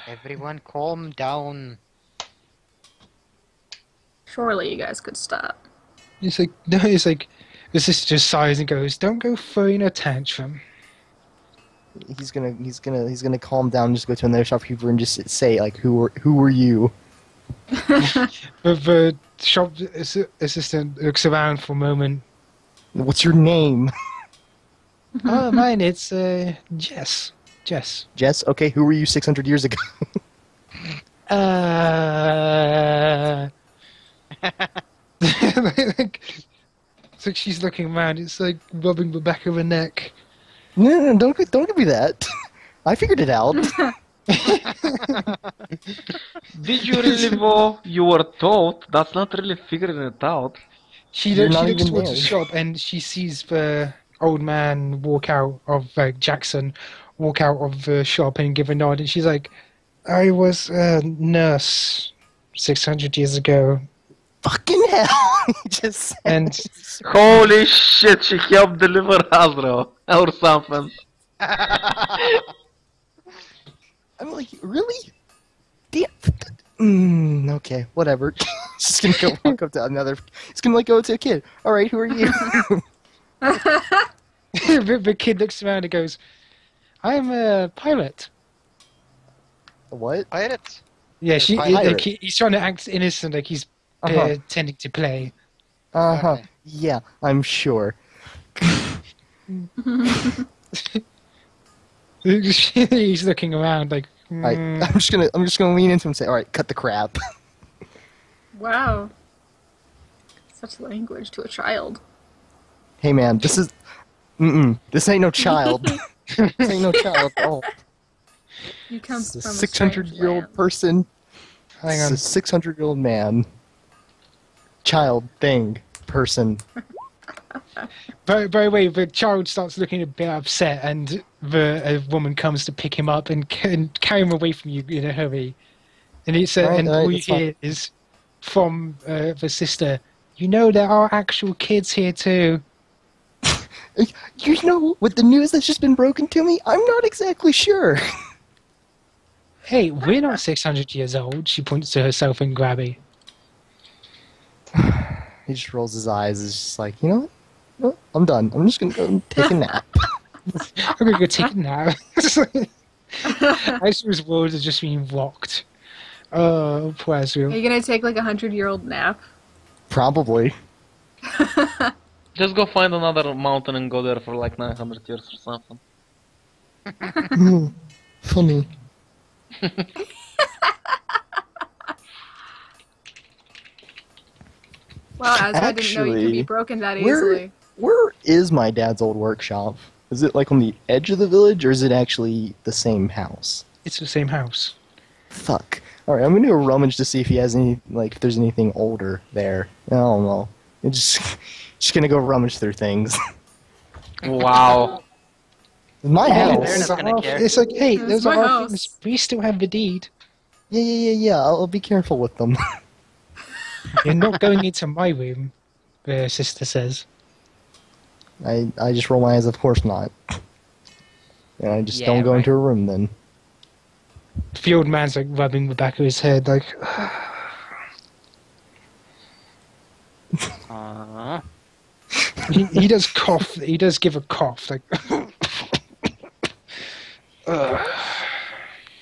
Everyone calm down.
Surely you guys could stop.
It's like, no, it's like, the sister just sighs and goes, "Don't go throwing a tantrum."
He's gonna calm down, just go to another shopkeeper and just say like, who were you?
The shop assistant looks around for a moment.
What's your name?
Oh, mine, it's Jess. Jess.
Jess? Okay, who were you 600 years ago?
It's like she's looking around. It's like rubbing the back of her neck.
No, don't give me that. I figured it out.
Did you really know you were taught? That's not really figuring it out.
She
You're
looks
not even
towards the
there.
shop and she sees the old man walk out of Jackson, walk out of the shop and give a nod. And she's like, "I was a nurse 600 years ago."
Fucking hell! He just said
And
Holy shit, she helped deliver Azrael or something.
I'm like, really? Okay, whatever. Just gonna go walk up to another. It's gonna like go to a kid. All right, who are you?
the kid looks around and goes, "I'm a pilot."
What?
Pirate.
Yeah,
Pirate.
he's trying to act innocent, like he's tending to play.
Okay.
Yeah, I'm sure.
He's looking around like.
I'm just gonna lean into him and say, all right, cut the crap.
Wow. Such language to a child.
Hey man, this is. This ain't no child. This ain't no child at all.
You come
It's a
from a
600-year-old
land.
person.
Hang
It's
on.
a 600-year-old man. Child, thing, person.
By the way, the child starts looking a bit upset, and a woman comes to pick him up and carry him away from you in a hurry. And it's
Alright,
all you
that's fine.
hear is from the sister. You know there are actual kids here too.
You know, with the news that's just been broken to me, I'm not exactly sure.
Hey, we're not 600 years old. She points to herself and Grabby.
He just rolls his eyes. Is just like, you know what? No, I'm done. I'm just gonna go and take a nap.
I'm gonna go take a nap. Azrael's world is just being rocked. Oh, poor
Are
Azrael.
you gonna take like 100-year-old nap?
Probably.
Just go find another mountain and go there for like 900 years or something.
Funny.
Wow, Azra didn't know you could be
Actually,
broken that easily.
Where is my dad's old workshop? Is it like on the edge of the village, or is it actually the same house?
It's the same house.
Fuck. Alright, I'm gonna do a rummage to see if he has any, like, if there's anything older there. I don't know. I'm just gonna go rummage through things.
Wow.
My
Yeah,
house.
they're not gonna care.
It's like, hey,
It's
those
my
are our
house.
things. We still have the deed.
Yeah. I'll be careful with them.
You're not going into my room, the sister says.
I just roll my eyes, of course not. And I just
Yeah,
don't go
right.
into a room then.
The old man's like rubbing the back of his head, like, he does cough. He does give a cough, like.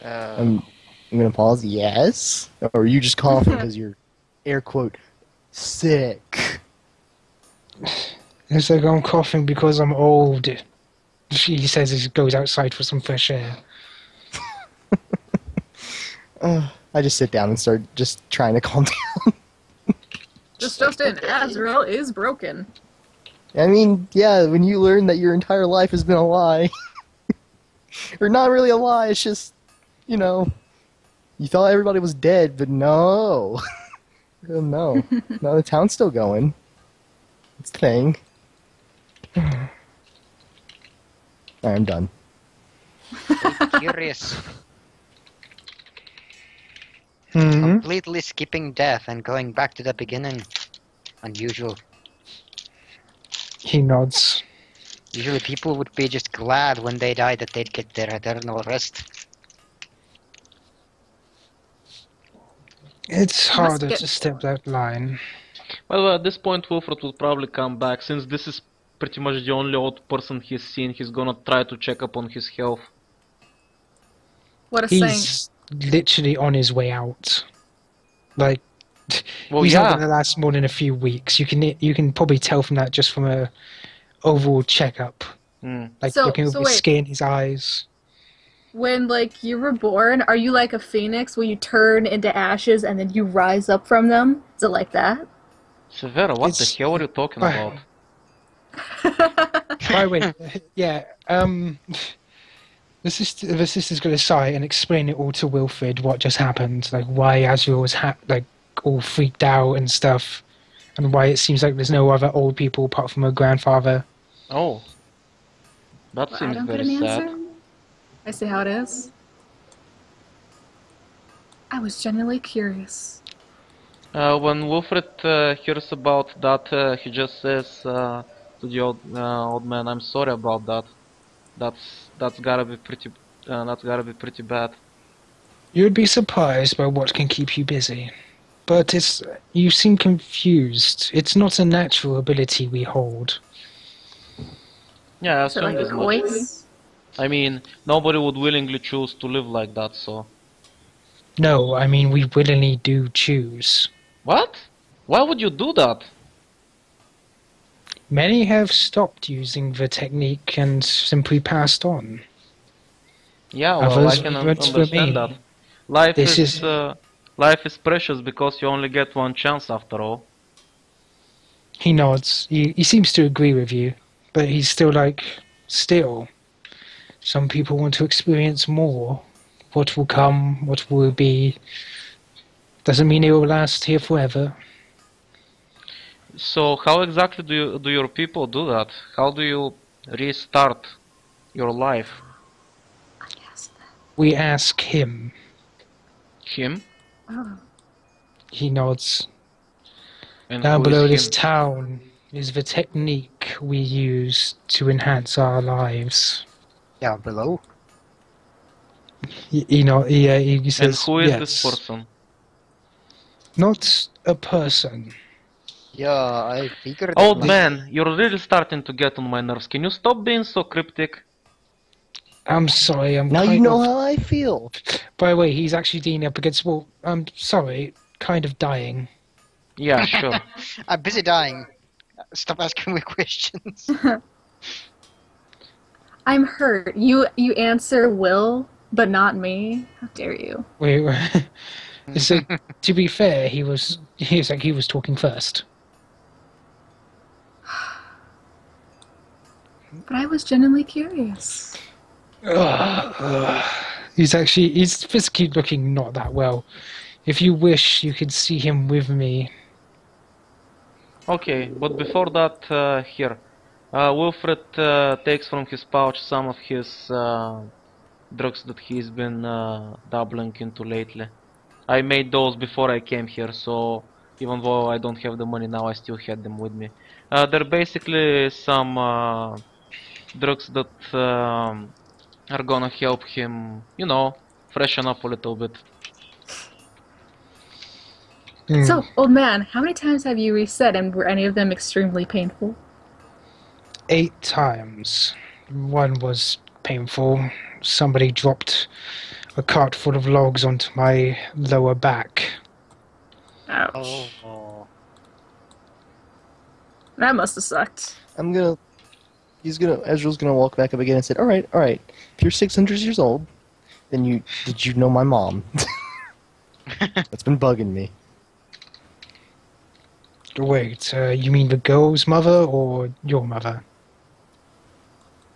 I'm gonna pause. Yes? Or are you just coughing because you're, air quote, sick?
It's like I'm coughing because I'm old. He says he goes outside for some fresh air.
I just sit down and start just trying to calm down.
Just in, Azrael is broken.
I mean, yeah, when you learn that your entire life has been a lie. Or not really a lie, it's just, you know, you thought everybody was dead, but no. No, the town's still going. It's a thing. Alright, I'm done.
Curious.
Hmm?
Completely skipping death and going back to the beginning. Unusual.
He nods.
Usually people would be just glad when they die that they'd get their eternal rest.
It's harder
get-
to step that line.
Well, at this point, Wilfred will probably come back. Since this is pretty much the only old person he's seen, he's gonna try to check up on his health.
What a saint.
He's literally on his way out. Like,
Well,
he's not
yeah.
going to last more than a few weeks. You can probably tell from that just from a overall checkup.
Mm.
Like
So
looking over his
wait,
skin, his eyes.
when like you were born, are you like a phoenix where you turn into ashes and then you rise up from them? Is it like that?
Severa, what the
It's
hell are you talking
by,
about?
by the way, yeah. The sister's going to sigh and explain it all to Wilfred what just happened, like why Azrael was like all freaked out and stuff, and why it seems like there's no other old people apart from her grandfather.
Oh, that
Well, I
seems
don't get
very
an
sad.
answer. I see how it is. I was genuinely curious.
When Wilfred hears about that, he just says to the old man, "I'm sorry about that. That's gotta be pretty bad."
You'd be surprised by what can keep you busy. But you seem confused. It's not a natural ability we hold.
Yeah, I
Is it like
assumed
a
as much.
voice?
I mean, nobody would willingly choose to live like that, so.
No, I mean we willingly do choose.
What? Why would you do that?
Many have stopped using the technique and simply passed on.
Yeah, well, I
Others
can
want to
understand that.
remain.
Life
This
is
is
life is precious because you only get one chance after all.
He nods. He seems to agree with you, but he's still like, still. Some people want to experience more. What will come, what will be, doesn't mean it will last here forever.
So how exactly do your people do that? How do you restart your life?
Yes.
We ask him.
Him?
Oh.
He nods.
And
Down
who is
below
him?
this town is the technique we use to enhance our lives.
Yeah, below.
He says,
And who is this
yes.
person?
Not a person.
Yeah, I figured that
Old
much.
man, you're really starting to get on my nerves. Can you stop being so cryptic?
I'm sorry, I'm
Now
kind
you know
of...
how I feel.
By the way, he's actually leaning up against the wall. I'm sorry, kind of dying.
Yeah, sure.
I'm busy dying. Stop asking me questions.
I'm hurt. You answer Will, but not me. How dare you?
Wait, so, to be fair, he was talking first.
But I was genuinely curious.
He's physically looking not that well. If you wish, you could see him with me.
Okay, but before that, here. Wilfred takes from his pouch some of his drugs that he's been dabbling into lately. I made those before I came here, so even though I don't have the money now, I still had them with me. They're basically some drugs that are gonna help him, you know, freshen up a little bit.
So, old man, how many times have you reset, and were any of them extremely painful?
8 times. One was painful. Somebody dropped a cart full of logs onto my lower back.
Ouch.
Oh.
That must have sucked.
Ezra's gonna walk back up again and said, all right. If you're 600 years old, then did you know my mom? That's been bugging me.
Wait, you mean the girl's mother or your mother?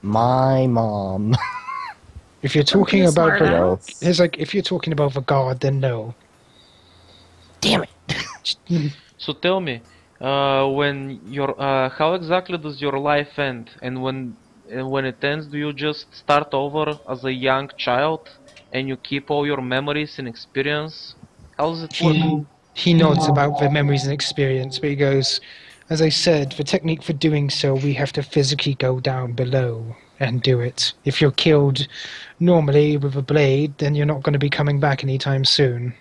My mom.
If you're talking
Be a
about the,
smartass.
it's like if you're talking about the guard, then no.
Damn it.
So tell me, when how exactly does your life end? And when it ends, do you just start over as a young child, and you keep all your memories and experience? How does it work?
He nods about the memories and experience, but he goes, as I said, the technique for doing so, we have to physically go down below and do it. If you're killed normally with a blade, then you're not going to be coming back anytime soon.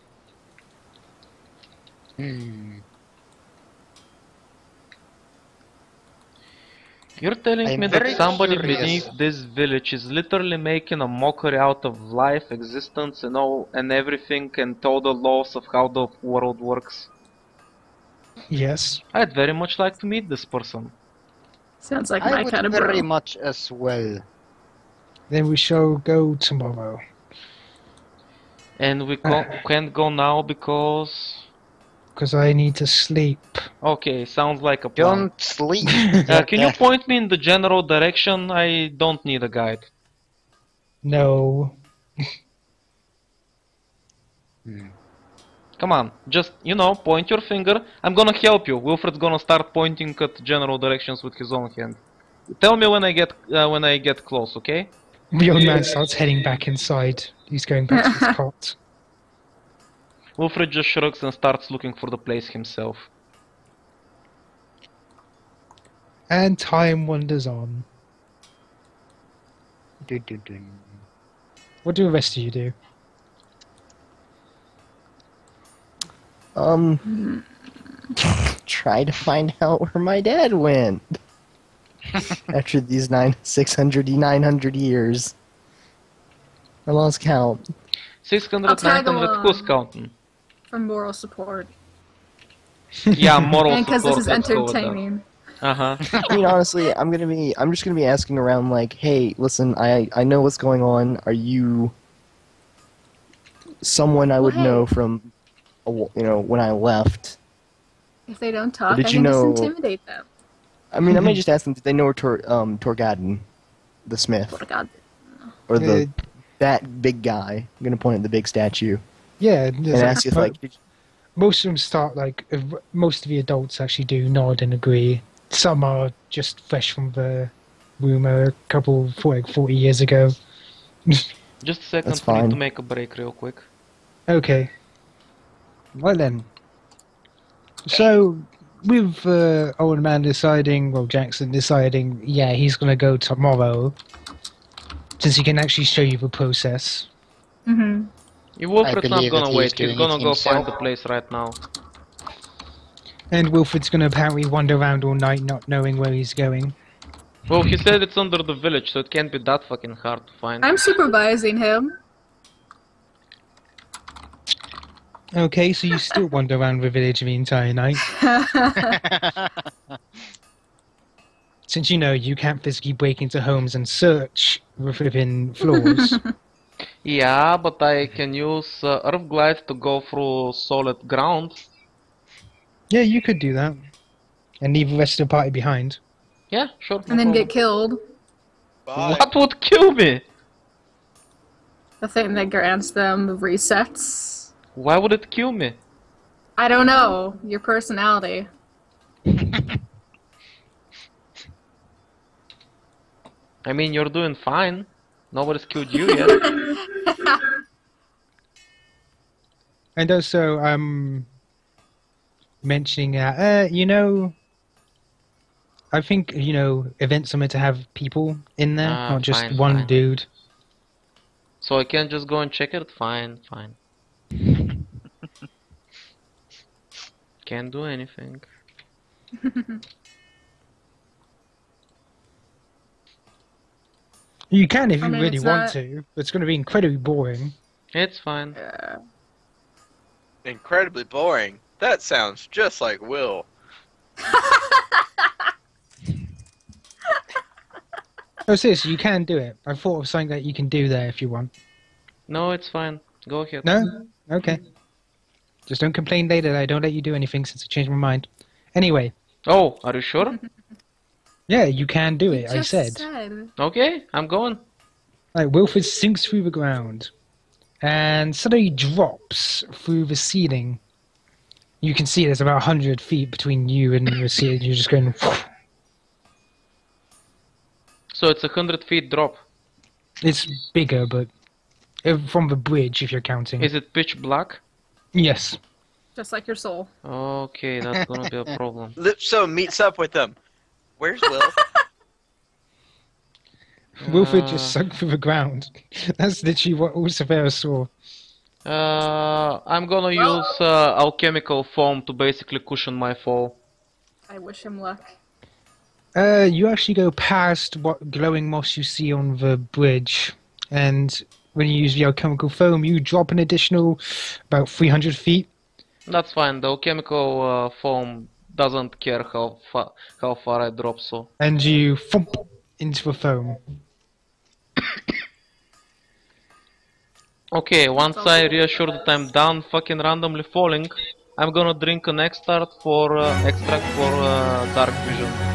You're telling
I'm
me that
very
somebody
curious.
beneath this village is literally making a mockery out of life, existence, and all, and everything, and all the laws of how the world works?
Yes.
I'd very much like to meet this person.
Sounds like
I
my
would
kind of
very
bro.
much as well.
Then we shall go tomorrow.
And we can't go now because...
Because I need to sleep.
Okay, sounds like a plan.
Don't sleep.
Can you point me in the general direction? I don't need a guide.
No.
Come on, just, you know, point your finger. I'm gonna help you. Wilfred's gonna start pointing at general directions with his own hand. Tell me when I get close, okay?
The old man starts heading back inside. He's going back to his cot.
Wilfred just shrugs and starts looking for the place himself.
And time wanders on. What do the rest of you do?
Try to find out where my dad went. After these 900 years. I lost count.
600,
I'll tag
900,
along.
who's counting?
For moral support.
Yeah, moral
And because this
support,
is
let's go with that.
entertaining.
Uh-huh.
I mean, honestly, I'm just gonna be asking around like, hey, listen, I know what's going on. Are you someone I would
Well,
know
hey.
from, when I left?
If they don't talk, I
did you
can
know-
just intimidate them.
I mean, I may just ask them, did they know Torgadden, the smith,
Oh god.
or that big guy? I'm gonna point at the big statue
Yeah,
and ask if like,
most of them start most of the adults actually do nod and agree. Some are just fresh from the womb a couple, 40 years ago.
Just a second,
That's
we need to
fine.
make a break real quick.
Okay. Well then. So, with old man Jackson deciding, yeah, he's gonna go tomorrow, since he can actually show you the process.
Mm-hmm.
Wilfred's not
believe
gonna
that he's
wait, he's
doing
gonna
it
go find
himself.
the place right now.
And Wilfred's gonna apparently wander around all night not knowing where he's going.
Well, he said it's under the village, so it can't be that fucking hard to find.
I'm supervising him.
Okay, so you still wander around the village the entire night. Since you can't physically break into homes and search within floors.
Yeah, but I can use Earth Glide to go through solid ground.
Yeah, you could do that. And leave the rest of the party behind.
Yeah, sure. no
And then
problem.
get killed.
Bye.
What would kill me?
The thing that grants them resets.
Why would it kill me?
I don't know. Your personality.
I mean, you're doing fine. Nobody's killed you yet.
And also, mentioning that, I think, events are meant to have people in there,
Ah,
not just
fine,
one
fine.
dude.
So I can't just go and check it? Fine, fine. Can't do anything.
You can if
I
you
mean,
really
it's
want
not-
to, but it's going to be incredibly boring.
It's fine.
Yeah.
Incredibly boring. That sounds just like Will.
Oh, seriously, you can do it. I thought of something that you can do there if you want.
No, it's fine. Go ahead.
No? Okay. Just don't complain later that I don't let you do anything since I changed my mind. Anyway,
Oh, are you sure?
yeah, you can do it, I
Just
said.
Okay, I'm going.
Like, Wilfred sinks through the ground and suddenly drops through the ceiling. You can see there's about 100 feet between you and the ceiling. You're just going...
So it's 100 feet drop.
It's bigger, but from the bridge, if you're counting.
Is it pitch black?
Yes.
Just like your soul.
Okay, that's gonna be a problem.
Lipso meets up with them. Where's Will?
Wilfred just sunk through the ground. That's literally what Ulcifera saw.
I'm gonna use alchemical foam to basically cushion my fall.
I wish him luck.
You actually go past what glowing moss you see on the bridge, and when you use the alchemical foam, you drop an additional about 300 feet.
That's fine. The chemical foam doesn't care how far I drop, so.
And you thump into the foam.
Okay, once I reassure that I'm done fucking randomly falling, I'm gonna drink an extract for dark vision.